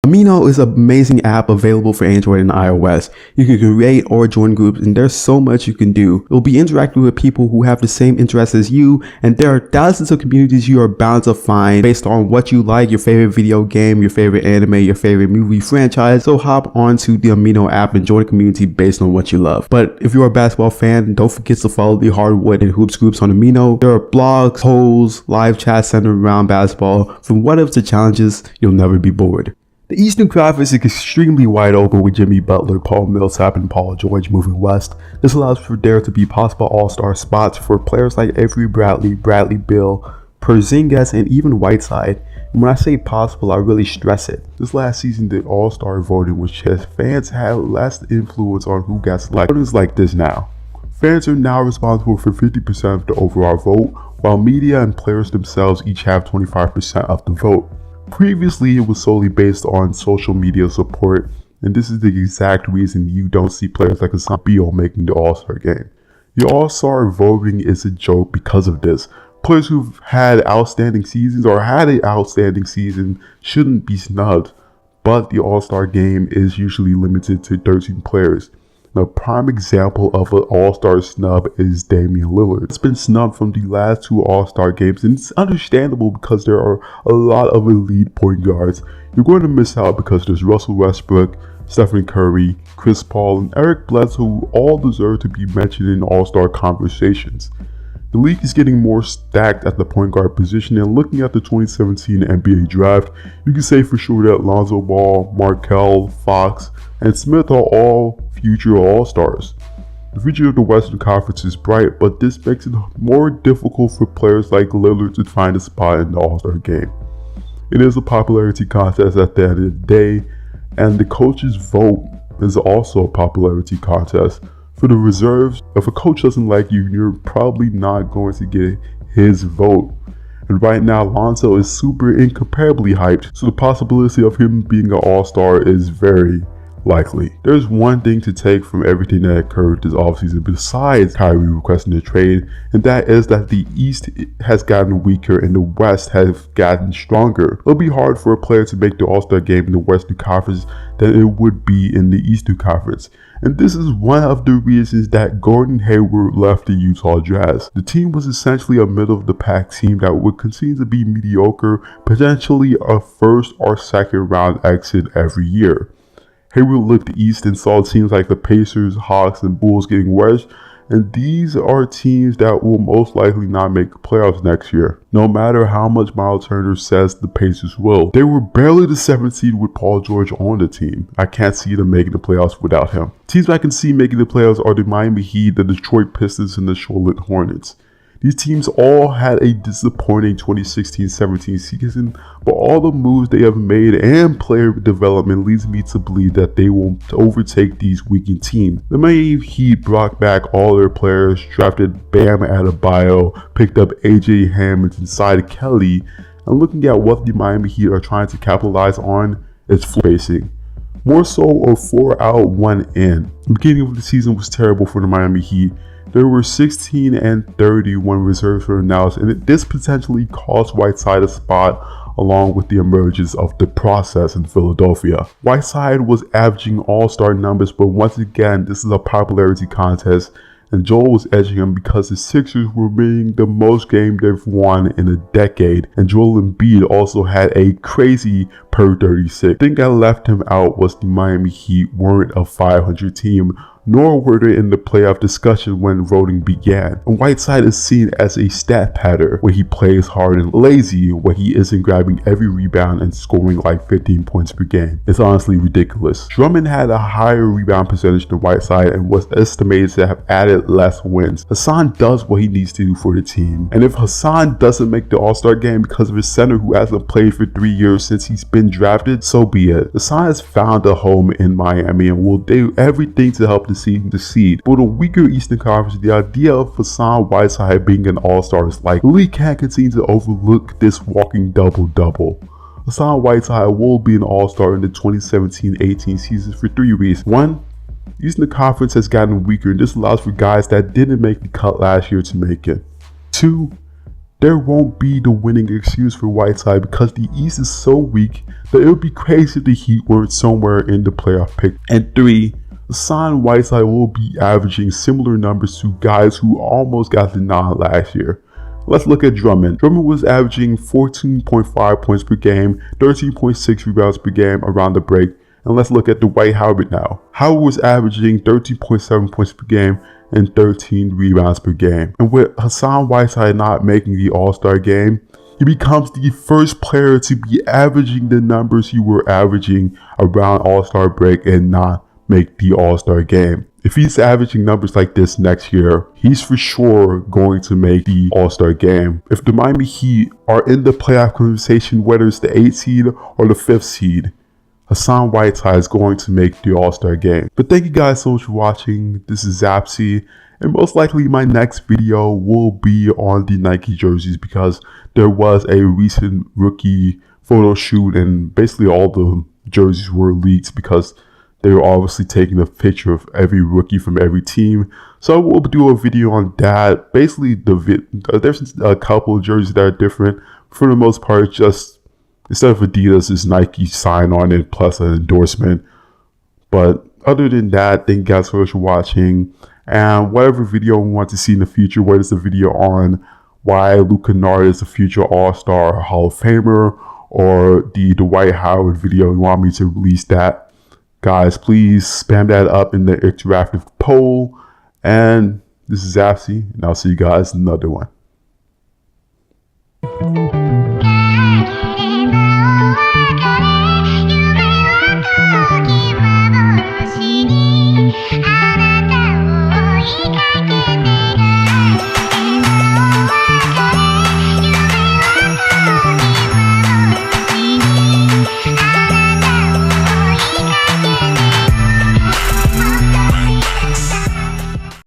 Amino is an amazing app available for Android and iOS. You can create or join groups, and there's so much you can do. You'll be interacting with people who have the same interests as you, and there are thousands of communities you are bound to find based on what you like, your favorite video game, your favorite anime, your favorite movie franchise. So hop onto the Amino app and join a community based on what you love. But if you're a basketball fan, don't forget to follow the Hardwood and Hoops groups on Amino. There are blogs, polls, live chats centered around basketball. From what ifs to challenges, you'll never be bored. The Eastern Conference is extremely wide open with Jimmy Butler, Paul Millsap, and Paul George moving west. This allows for there to be possible all-star spots for players like Avery Bradley, Bradley Beal, Porzingis, and even Whiteside. And when I say possible, I really stress it. This last season, the all-star voting was just fans had less influence on who got selected. It is like this now. Fans are now responsible for 50% of the overall vote, while media and players themselves each have 25% of the vote. Previously, it was solely based on social media support, and this is the exact reason you don't see players like Hassan Whiteside making the All-Star game. The All-Star voting is a joke because of this. Players who've had outstanding seasons or had an outstanding season shouldn't be snubbed, but the All-Star game is usually limited to 13 players. A prime example of an all-star snub is Damian Lillard. It's been snubbed from the last two all-star games, and it's understandable because there are a lot of elite point guards. You're going to miss out because there's Russell Westbrook, Stephen Curry, Chris Paul, and Eric Bledsoe, who all deserve to be mentioned in all-star conversations. The league is getting more stacked at the point guard position, and looking at the 2017 NBA draft, you can say for sure that Lonzo Ball, Markelle, Fox, and Smith are all future all-stars. The future of the Western Conference is bright, but this makes it more difficult for players like Lillard to find a spot in the All-Star game. It is a popularity contest at the end of the day, and the coach's vote is also a popularity contest. For the reserves, if a coach doesn't like you, you're probably not going to get his vote. And right now, Lonzo is super incomparably hyped, so the possibility of him being an all-star is very likely. There's one thing to take from everything that occurred this offseason besides Kyrie requesting a trade, and that is that the East has gotten weaker and the West has gotten stronger. It'll be hard for a player to make the All-Star game in the Western Conference than it would be in the Eastern Conference. And this is one of the reasons that Gordon Hayward left the Utah Jazz. The team was essentially a middle-of-the-pack team that would continue to be mediocre, potentially a first or second round exit every year. Hayward looked east and saw teams like the Pacers, Hawks, and Bulls getting wedged, and these are teams that will most likely not make the playoffs next year, no matter how much Miles Turner says the Pacers will. They were barely the 7th seed with Paul George on the team. I can't see them making the playoffs without him. Teams I can see making the playoffs are the Miami Heat, the Detroit Pistons, and the Charlotte Hornets. These teams all had a disappointing 2016-17 season, but all the moves they have made and player development leads me to believe that they will overtake these weakened teams. The Miami Heat brought back all their players, drafted Bam Adebayo, picked up AJ Hammond and Side Kelly, and looking at what the Miami Heat are trying to capitalize on, it's floor-spacing. More so a 4 out, 1 in. The beginning of the season was terrible for the Miami Heat. There were 16 and 30 when reserves were announced, and this potentially cost Whiteside a spot along with the emergence of the process in Philadelphia. Whiteside was averaging all-star numbers, but once again, this is a popularity contest, and Joel was edging him because the Sixers were winning the most games they've won in a decade, and Joel Embiid also had a crazy per 36. The thing that left him out was the Miami Heat weren't a 500 team, nor were they in the playoff discussion when voting began. And Whiteside is seen as a stat padder, where he plays hard and lazy, where he isn't grabbing every rebound and scoring like 15 points per game. It's honestly ridiculous. Drummond had a higher rebound percentage than Whiteside and was estimated to have added less wins. Hassan does what he needs to do for the team, and if Hassan doesn't make the All-Star game because of his center who hasn't played for 3 years since he's been drafted, so be it. Hassan has found a home in Miami and will do everything to help the season succeed. But a weaker Eastern Conference, the idea of Hassan Whiteside being an all-star is like, the league can't continue to overlook this walking double-double. Hassan Whiteside will be an all-star in the 2017-18 season for 3 reasons. 1, Eastern Conference has gotten weaker, and this allows for guys that didn't make the cut last year to make it. 2, there won't be the winning excuse for Whiteside because the East is so weak that it would be crazy if the Heat weren't somewhere in the playoff pick. And 3, Hassan Whiteside will be averaging similar numbers to guys who almost got the nod last year. Let's look at Drummond. Drummond was averaging 14.5 points per game, 13.6 rebounds per game around the break. And let's look at Dwight Howard now. Howard was averaging 13.7 points per game and 13 rebounds per game. And with Hassan Whiteside not making the All-Star game, he becomes the first player to be averaging the numbers you were averaging around All-Star break and not make the All-Star game. If he's averaging numbers like this next year, he's for sure going to make the All-Star game. If the Miami Heat are in the playoff conversation, whether it's the 8th seed or the 5th seed, Hassan Whiteside is going to make the All-Star game. But thank you guys so much for watching. This is Zapsy, and most likely my next video will be on the Nike jerseys because there was a recent rookie photo shoot and basically all the jerseys were leaked because they were obviously taking a picture of every rookie from every team. So we'll do a video on that. Basically, there's a couple of jerseys that are different. For the most part, just instead of Adidas, it's Nike sign on it plus an endorsement. But other than that, thank you guys so much for watching. And whatever video we want to see in the future, whether it's a video on why Luke Kennard is a future All-Star Hall of Famer or the Dwight Howard video, you want me to release that, guys, please spam that up in the interactive poll. And this is Zapsy, and I'll see you guys in another one.